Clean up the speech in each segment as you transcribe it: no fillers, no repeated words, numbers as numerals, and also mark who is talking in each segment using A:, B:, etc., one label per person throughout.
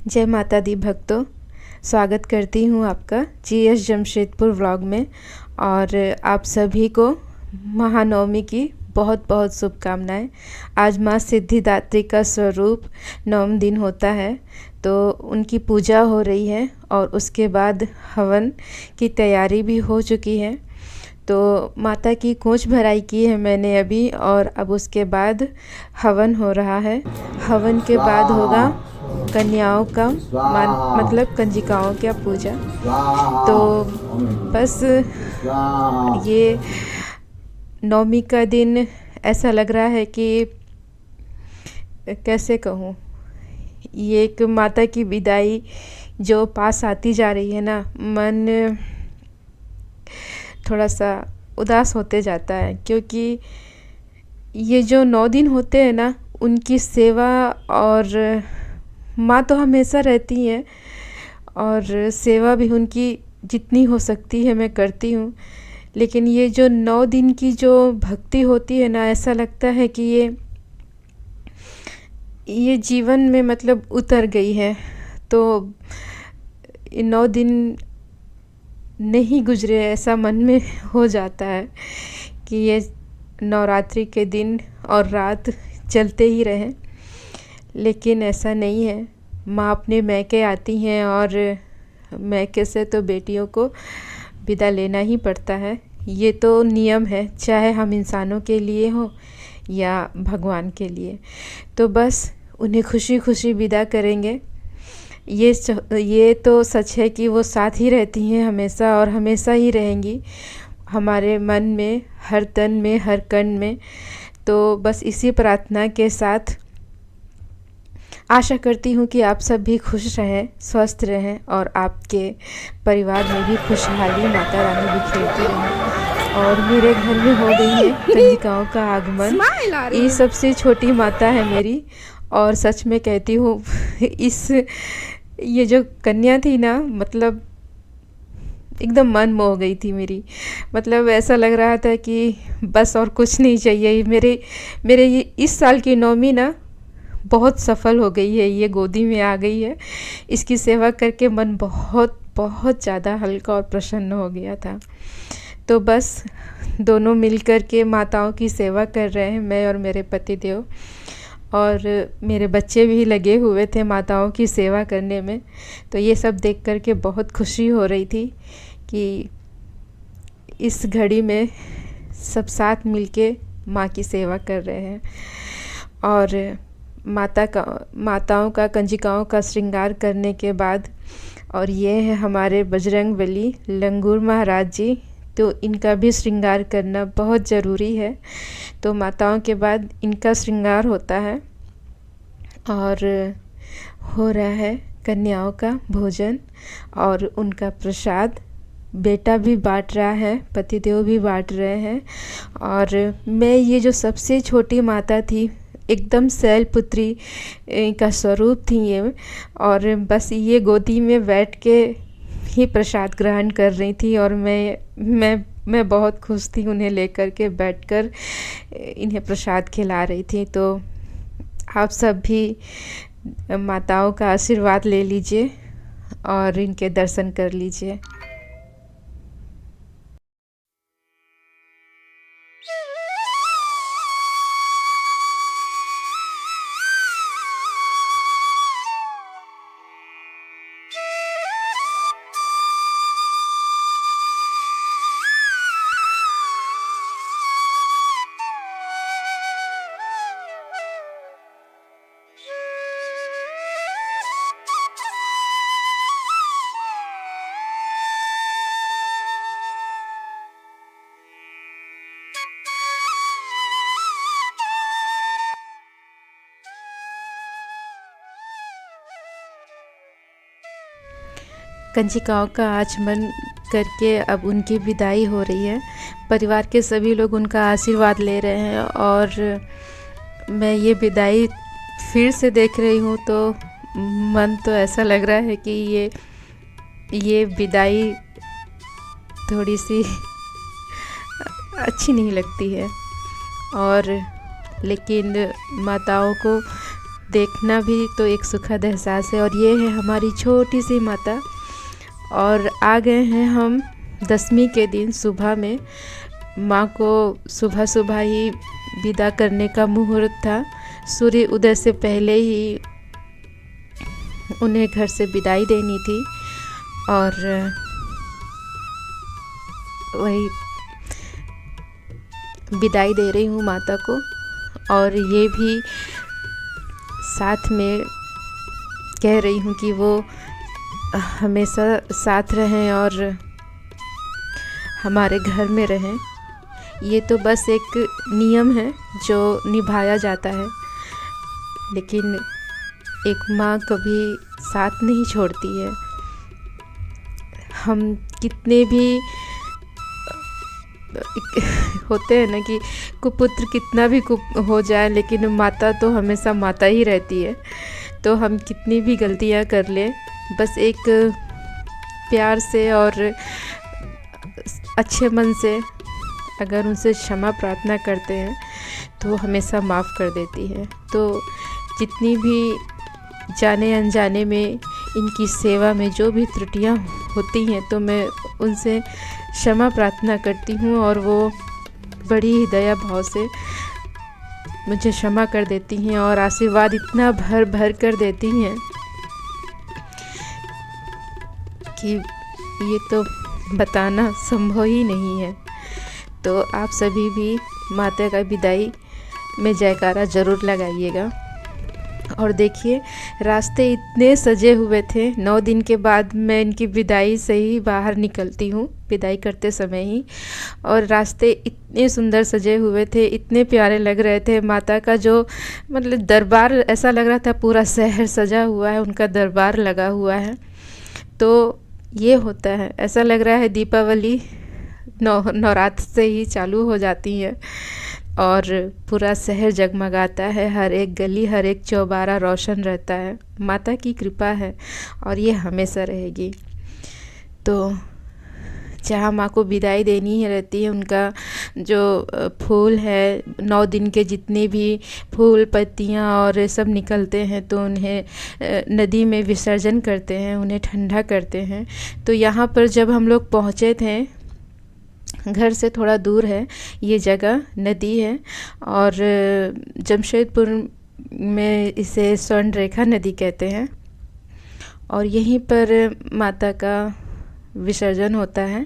A: जय माता दी भक्तों, स्वागत करती हूँ आपका जीएस जमशेदपुर व्लॉग में। और आप सभी को महानवमी की बहुत बहुत शुभकामनाएं। आज माँ सिद्धिदात्री का स्वरूप नवम दिन होता है, तो उनकी पूजा हो रही है और उसके बाद हवन की तैयारी भी हो चुकी है। तो माता की खोज भराई की है मैंने अभी, और अब उसके बाद हवन हो रहा है। हवन के बाद होगा कन्याओं का मतलब कंजिकाओं का पूजा। तो बस ये नवमी का दिन ऐसा लग रहा है कि कैसे कहूँ, ये एक माता की विदाई जो पास आती जा रही है ना, मन थोड़ा सा उदास होते जाता है, क्योंकि ये जो 9 दिन होते हैं ना, उनकी सेवा और माँ तो हमेशा रहती हैं और सेवा भी उनकी जितनी हो सकती है मैं करती हूँ। लेकिन ये जो 9 दिन की जो भक्ति होती है ना, ऐसा लगता है कि ये जीवन में मतलब उतर गई है। तो 9 दिन नहीं गुजरे ऐसा मन में हो जाता है कि ये नवरात्रि के दिन और रात चलते ही रहें। लेकिन ऐसा नहीं है, माँ अपने मैके आती हैं और मैके से तो बेटियों को विदा लेना ही पड़ता है। ये तो नियम है, चाहे हम इंसानों के लिए हो या भगवान के लिए। तो बस उन्हें खुशी खुशी विदा करेंगे। ये तो सच है कि वो साथ ही रहती हैं हमेशा और हमेशा ही रहेंगी हमारे मन में, हर तन में, हर कण में। तो बस इसी प्रार्थना के साथ आशा करती हूँ कि आप सब भी खुश रहें, स्वस्थ रहें और आपके परिवार में भी खुशहाली माता रानी बिखेरती रहें। और मेरे घर में हो गई है कंजिकाओं का आगमन। ये सबसे छोटी माता है मेरी, और सच में कहती हूँ ये जो कन्या थी ना, मतलब एकदम मन मोह गई थी मेरी। मतलब ऐसा लग रहा था कि बस और कुछ नहीं चाहिए। मेरे ये इस साल की नवमी ना बहुत सफल हो गई है, ये गोदी में आ गई है। इसकी सेवा करके मन बहुत बहुत ज़्यादा हल्का और प्रसन्न हो गया था। तो बस दोनों मिलकर के माताओं की सेवा कर रहे हैं, मैं और मेरे पतिदेव। और मेरे बच्चे भी लगे हुए थे माताओं की सेवा करने में। तो ये सब देख कर के बहुत खुशी हो रही थी कि इस घड़ी में सब साथ मिलके माँ की सेवा कर रहे हैं। और माताओं का कंजिकाओं का श्रृंगार करने के बाद, और ये है हमारे बजरंगबली लंगूर महाराज जी, तो इनका भी श्रृंगार करना बहुत ज़रूरी है। तो माताओं के बाद इनका श्रृंगार होता है और हो रहा है कन्याओं का भोजन और उनका प्रसाद। बेटा भी बांट रहा है, पतिदेव भी बांट रहे हैं। और मैं ये जो सबसे छोटी माता थी, एकदम शैलपुत्री का स्वरूप थी ये, और बस ये गोदी में बैठ के ही प्रसाद ग्रहण कर रही थी। और मैं बहुत खुश थी उन्हें लेकर के बैठकर इन्हें प्रसाद खिला रही थी। तो आप सब भी माताओं का आशीर्वाद ले लीजिए और इनके दर्शन कर लीजिए। कंजिकाओं का आचमन करके अब उनकी विदाई हो रही है। परिवार के सभी लोग उनका आशीर्वाद ले रहे हैं और मैं ये विदाई फिर से देख रही हूँ, तो मन तो ऐसा लग रहा है कि ये विदाई थोड़ी सी अच्छी नहीं लगती है। और लेकिन माताओं को देखना भी तो एक सुखद एहसास है। और ये है हमारी छोटी सी माता। और आ गए हैं हम दशमी के दिन सुबह में। माँ को सुबह सुबह ही विदा करने का मुहूर्त था। सूर्य उदय से पहले ही उन्हें घर से विदाई देनी थी। और वही विदाई दे रही हूँ माता को। और ये भी साथ में कह रही हूँ कि वो हमेशा साथ रहें और हमारे घर में रहें। ये तो बस एक नियम है जो निभाया जाता है, लेकिन एक माँ कभी साथ नहीं छोड़ती है। हम कितने भी होते हैं ना कि कुपुत्र कितना भी हो जाए, लेकिन माता तो हमेशा माता ही रहती है। तो हम कितनी भी गलतियाँ कर लें, बस एक प्यार से और अच्छे मन से अगर उनसे क्षमा प्रार्थना करते हैं तो हमेशा माफ़ कर देती है। तो जितनी भी जाने अनजाने में इनकी सेवा में जो भी त्रुटियां होती हैं तो मैं उनसे क्षमा प्रार्थना करती हूँ और वो बड़ी ही दया भाव से मुझे क्षमा कर देती हैं और आशीर्वाद इतना भर भर कर देती हैं कि ये तो बताना संभव ही नहीं है। तो आप सभी भी माता का विदाई में जयकारा ज़रूर लगाइएगा। और देखिए, रास्ते इतने सजे हुए थे। 9 दिन के बाद मैं इनकी विदाई से ही बाहर निकलती हूँ, विदाई करते समय ही। और रास्ते इतने सुंदर सजे हुए थे, इतने प्यारे लग रहे थे। माता का जो मतलब दरबार, ऐसा लग रहा था पूरा शहर सजा हुआ है, उनका दरबार लगा हुआ है। तो ये होता है, ऐसा लग रहा है दीपावली नवरात्र से ही चालू हो जाती है और पूरा शहर जगमगाता है। हर एक गली, हर एक चौबारा रोशन रहता है। माता की कृपा है और ये हमेशा रहेगी। तो जहाँ माँ को विदाई देनी रहती है, उनका जो फूल है, 9 दिन के जितने भी फूल पत्तियाँ और सब निकलते हैं तो उन्हें नदी में विसर्जन करते हैं, उन्हें ठंडा करते हैं। तो यहाँ पर जब हम लोग पहुँचे थे, घर से थोड़ा दूर है ये जगह, नदी है और जमशेदपुर में इसे स्वर्ण रेखा नदी कहते हैं। और यहीं पर माता का विसर्जन होता है।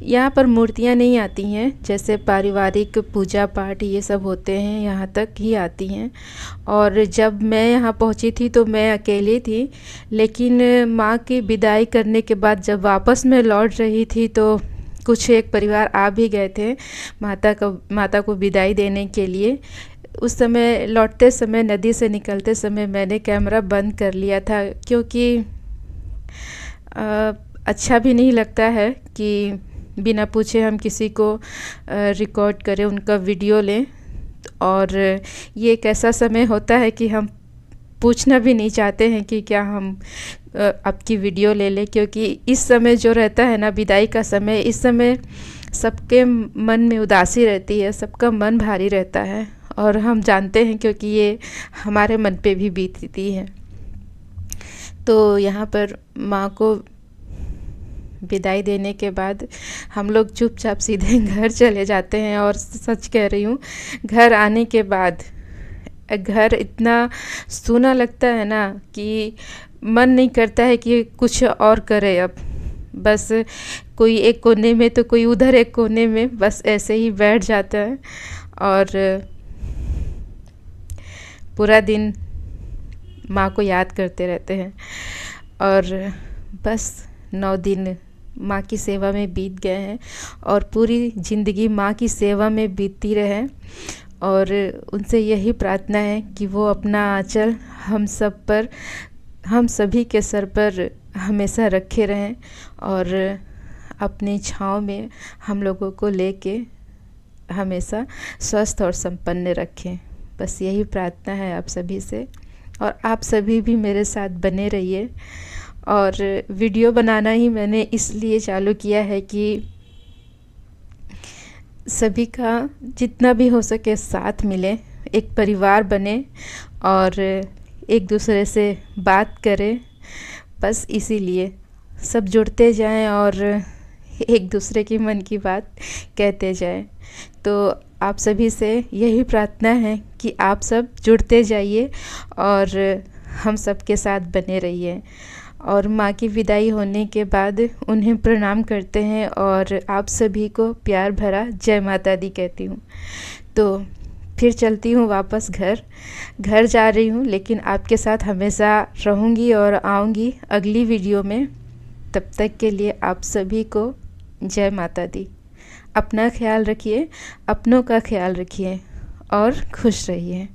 A: यहाँ पर मूर्तियाँ नहीं आती हैं, जैसे पारिवारिक पूजा पाठ ये सब होते हैं यहाँ तक ही आती हैं। और जब मैं यहाँ पहुँची थी तो मैं अकेली थी, लेकिन माँ की विदाई करने के बाद जब वापस मैं लौट रही थी तो कुछ एक परिवार आ भी गए थे माता को विदाई देने के लिए। उस समय लौटते समय, नदी से निकलते समय मैंने कैमरा बंद कर लिया था, क्योंकि अच्छा भी नहीं लगता है कि बिना पूछे हम किसी को रिकॉर्ड करें, उनका वीडियो लें। और ये एक ऐसा समय होता है कि हम पूछना भी नहीं चाहते हैं कि क्या हम आपकी वीडियो ले लें, क्योंकि इस समय जो रहता है ना, विदाई का समय, इस समय सबके मन में उदासी रहती है, सबका मन भारी रहता है और हम जानते हैं क्योंकि ये हमारे मन पे भी बीतती है। तो यहाँ पर माँ को विदाई देने के बाद हम लोग चुपचाप सीधे घर चले जाते हैं। और सच कह रही हूँ, घर आने के बाद घर इतना सूना लगता है ना कि मन नहीं करता है कि कुछ और करे। अब बस कोई एक कोने में तो कोई उधर एक कोने में, बस ऐसे ही बैठ जाता है और पूरा दिन माँ को याद करते रहते हैं। और बस 9 दिन माँ की सेवा में बीत गए हैं और पूरी ज़िंदगी माँ की सेवा में बीतती रहे। और उनसे यही प्रार्थना है कि वो अपना आंचल हम सभी के सर पर हमेशा रखे रहें और अपनी छाँव में हम लोगों को लेके हमेशा स्वस्थ और संपन्न रखें। बस यही प्रार्थना है आप सभी से, और आप सभी भी मेरे साथ बने रहिए। और वीडियो बनाना ही मैंने इसलिए चालू किया है कि सभी का जितना भी हो सके साथ मिले, एक परिवार बने और एक दूसरे से बात करें, बस इसीलिए सब जुड़ते जाएं और एक दूसरे की मन की बात कहते जाएं। तो आप सभी से यही प्रार्थना है कि आप सब जुड़ते जाइए और हम सब के साथ बने रहिए। और माँ की विदाई होने के बाद उन्हें प्रणाम करते हैं और आप सभी को प्यार भरा जय माता दी कहती हूँ। तो फिर चलती हूँ वापस घर जा रही हूँ, लेकिन आपके साथ हमेशा रहूँगी और आऊँगी अगली वीडियो में। तब तक के लिए आप सभी को जय माता दी। अपना ख्याल रखिए, अपनों का ख्याल रखिए और खुश रहिए।